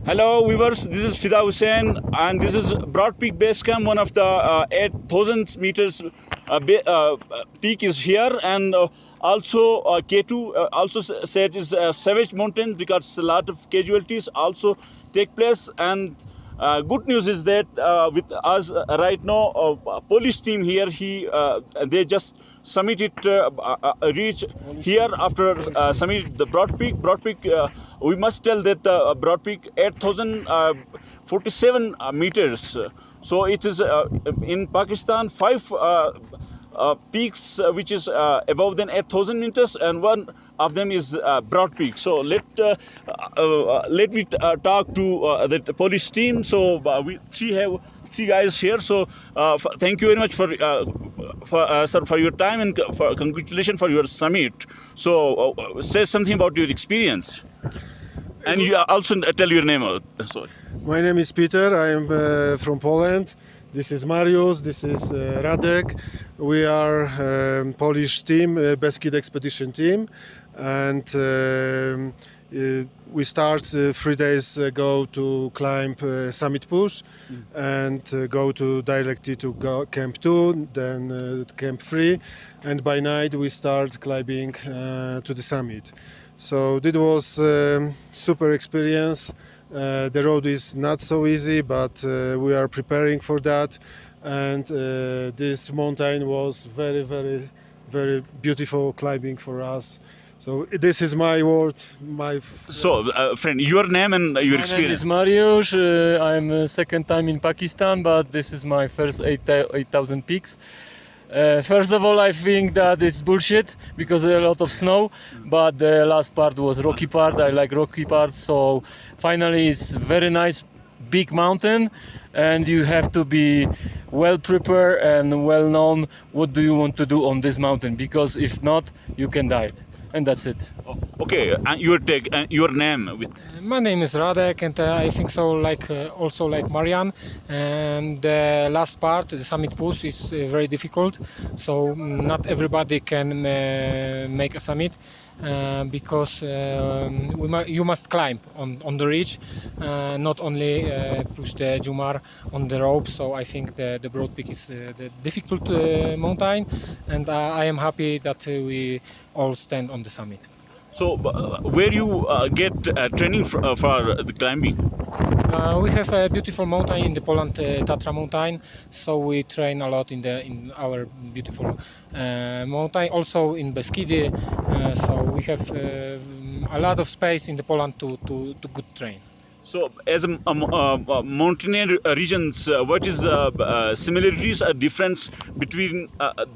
Hello viewers, this is Fida Hussain and this is Broad Peak Base Camp. One of the 8,000 meters peak is here, and also K2 also said is a savage mountain because a lot of casualties also take place. And good news is that with us right now, police team here, they just summited reach here after summit the Broad Peak. We must tell that the Broad Peak 8,047 meters. So it is in Pakistan 5 peaks which is above than 8,000 meters, and one of them is Broad Peak. So let me talk to the police team. So we have three guys here. So thank you very much for sir, for your time, and for congratulations for your summit. So say something about your experience, and you also tell your name. Sorry. My name is Peter. I am from Poland. This is Mariusz. This is Radek. We are Polish team, Beskid Expedition team, and we start 3 days ago to climb Summit Push, and go directly to Camp 2, then Camp 3, and by night we start climbing to the summit. So it was super experience. The road is not so easy, but we are preparing for that, and this mountain was very beautiful climbing for us. So this is my word. Friend, your name and your experience. My name is Mariusz. I'm second time in Pakistan, but this is my first 8,000 peaks. First of all, I think that it's bullshit because there's a lot of snow, but the last part was rocky part. I like rocky part, so finally it's very nice big mountain, and you have to be well prepared and well known what do you want to do on this mountain, because if not, you can die. And that's it. Okay, and your take and your name with. My name is Radek, and I think so. Also like Marian, and the last part, the summit push, is very difficult. So not everybody can make a summit because you must climb on the ridge, not only push the Jumar on the rope. So I think the Broad Peak is the difficult mountain, and I am happy that we all stand on the summit. So where you get training for the climbing? We have a beautiful mountain in the Poland, Tatra mountain. So we train a lot in our beautiful mountain. Also in Beskid. So we have a lot of space in the Poland to good train. So, as a mountain regions, what is similarities or difference between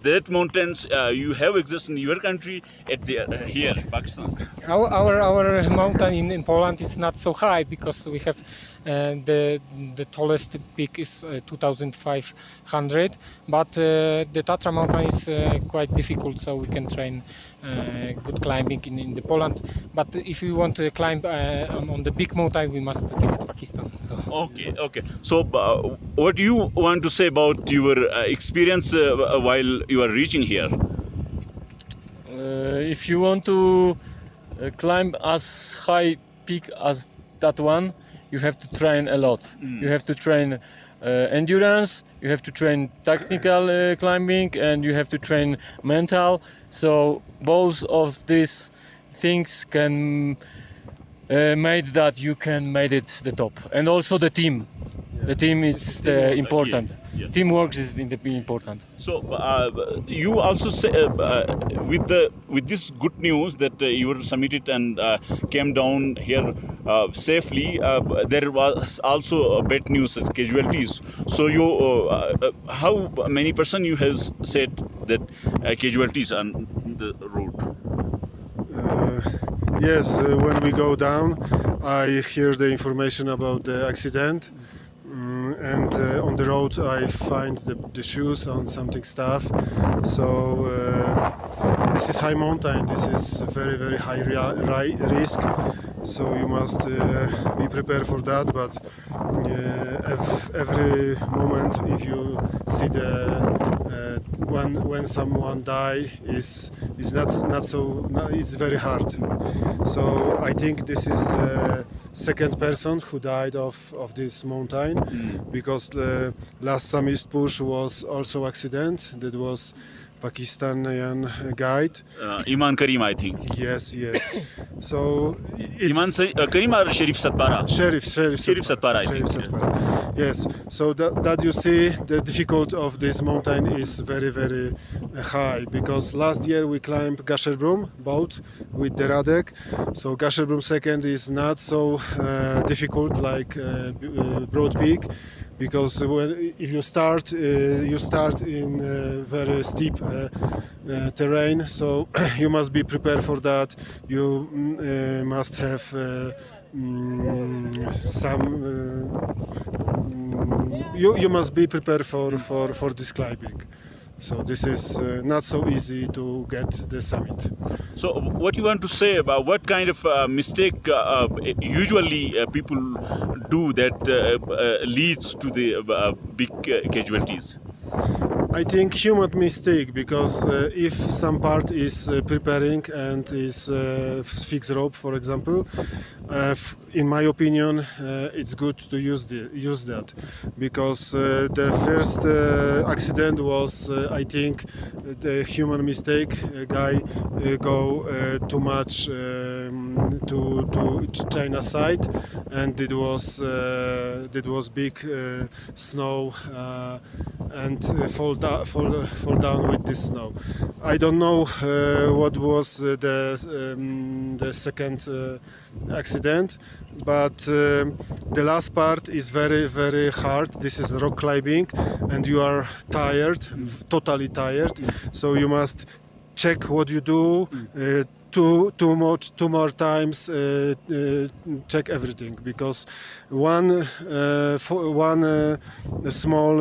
that mountains you have exist in your country at here, Pakistan? Our mountain in Poland is not so high because we have the tallest peak is 2,500, but the Tatra mountain is quite difficult, so we can train good climbing in the Poland. But if we want to climb on the big mountain, we must visit Pakistan. So. Okay. So, what do you want to say about your experience while you are reaching here? If you want to climb as high peak as that one, you have to train a lot. You have to train endurance, you have to train technical climbing, and you have to train mental. So both of these things can make that you can make it the top. And also the team. The team is important. Yeah. Teamwork is important. So you also say with this good news that you were submitted and came down here safely. There was also bad news, casualties. So you, how many person you have said that casualties on the road? Yes, when we go down, I hear the information about the accident. And on the road I find the shoes on something stuff. So this is high mountain, this is very high risk, so you must be prepared for that. But every moment if you see the when someone die is not so it's very hard. So I think this is second person who died of this mountain, because the last summit push was also accident. That was Pakistani guide. Iman Karim, I think. Yes. So it's Iman Karim or Sharif Satpara? Sheriff Satpara, I Sheriff think. Satpara. Yes. So that you see the difficulty of this mountain is very high, because last year we climbed Gasherbrum boat with the Radek. So Gasherbrum second is not so difficult like Broad Peak, because if you start in very steep terrain, so you must be prepared for that. You must have you must be prepared for this climbing. So this is not so easy to get the summit. So what you want to say about what kind of mistake usually people do that leads to the big casualties? I think human mistake, because if some part is preparing and is fixed rope, for example, in my opinion, it's good to use that, because the first accident was, I think, the human mistake. A guy go too much to China side, and it was big snow and fall down with this snow. I don't know what was the second accident, but the last part is very hard. This is rock climbing, and you are tired, totally tired. So you must check what you do. Two more times, check everything, because one small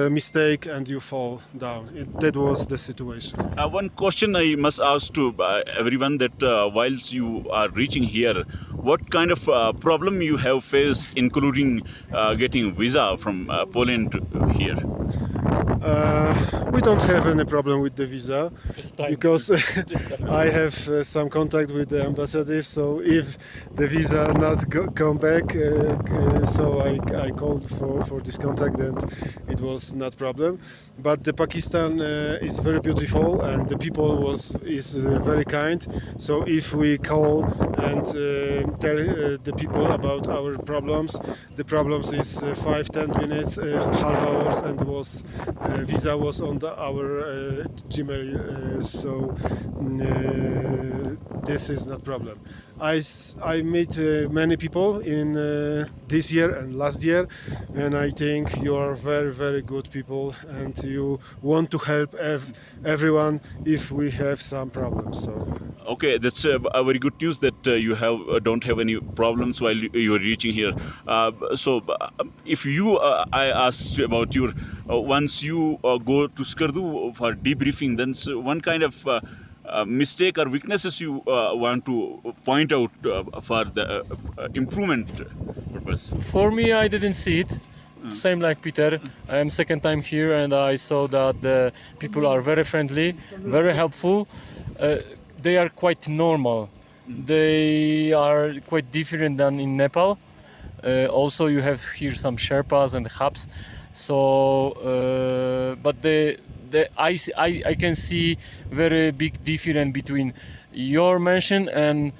mistake and you fall down. That was the situation. One question I must ask to everyone, that whilst you are reaching here, what kind of problem you have faced, including getting visa from Poland here? We don't have any problem with the visa, because I have some contact with the ambassador. So if the visa not come back, so I called for this contact, and it was not problem. But the Pakistan is very beautiful, and the people is very kind. So if we call and tell the people about our problems, the problems is 5-10 minutes, half hours, and was visa was on our Gmail. So this is not problem. I met many people in this year and last year, and I think you are very good people, and you want to help everyone if we have some problems. So. Okay, that's a very good news that you don't have any problems while you are reaching here. So, if you, I asked about your once you go to Skardu for debriefing, then one kind of mistake or weaknesses you want to point out for the improvement purpose? For me, I didn't see it. Same like Peter. I am second time here, and I saw that the people are very friendly, very helpful. They are quite normal. They are quite different than in Nepal. Also, you have here some Sherpas and Haps. So, but I can see very big difference between your mention and,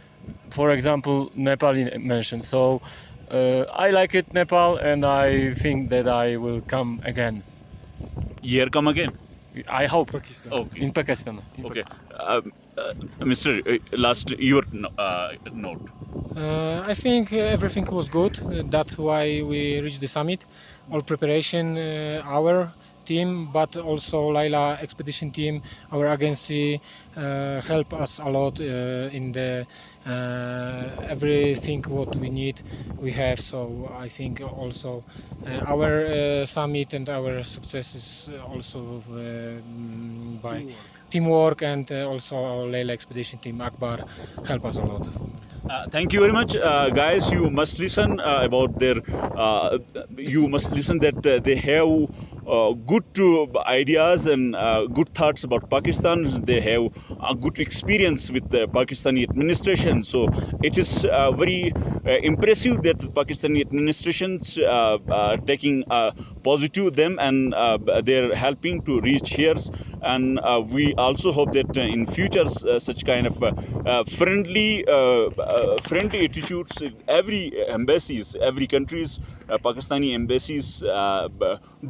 for example, Nepali mention. So I like it, Nepal, and I think that I will come again. Here come again? I hope. Pakistan. Okay. In Pakistan. Okay. Mr. Last, your note. I think everything was good. That's why we reached the summit. All preparation, our team, but also Laila expedition team, our agency help us a lot in the everything what we need we have. So I think also our summit and our success is also by teamwork, and also our Laila expedition team Akbar help us a lot. Thank you very much, guys. You must listen about their. You must listen that they have good ideas and good thoughts about Pakistan. They have a good experience with the Pakistani administration. So it is very impressive that the Pakistani administrations taking positive them, and they're helping to reach here. And we also hope that in future such kind of friendly attitudes in every embassies, every countries, Pakistani embassies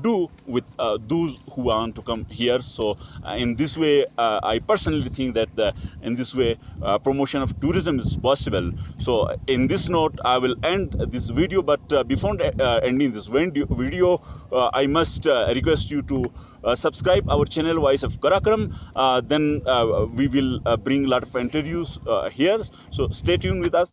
do with those who want to come here. So in this way, I personally think that in this way promotion of tourism is possible. So in this note, I will end this video, but before ending this video, I must request you to subscribe our channel Voice of Karakoram. Then we will bring a lot of interviews here. So stay tuned with us.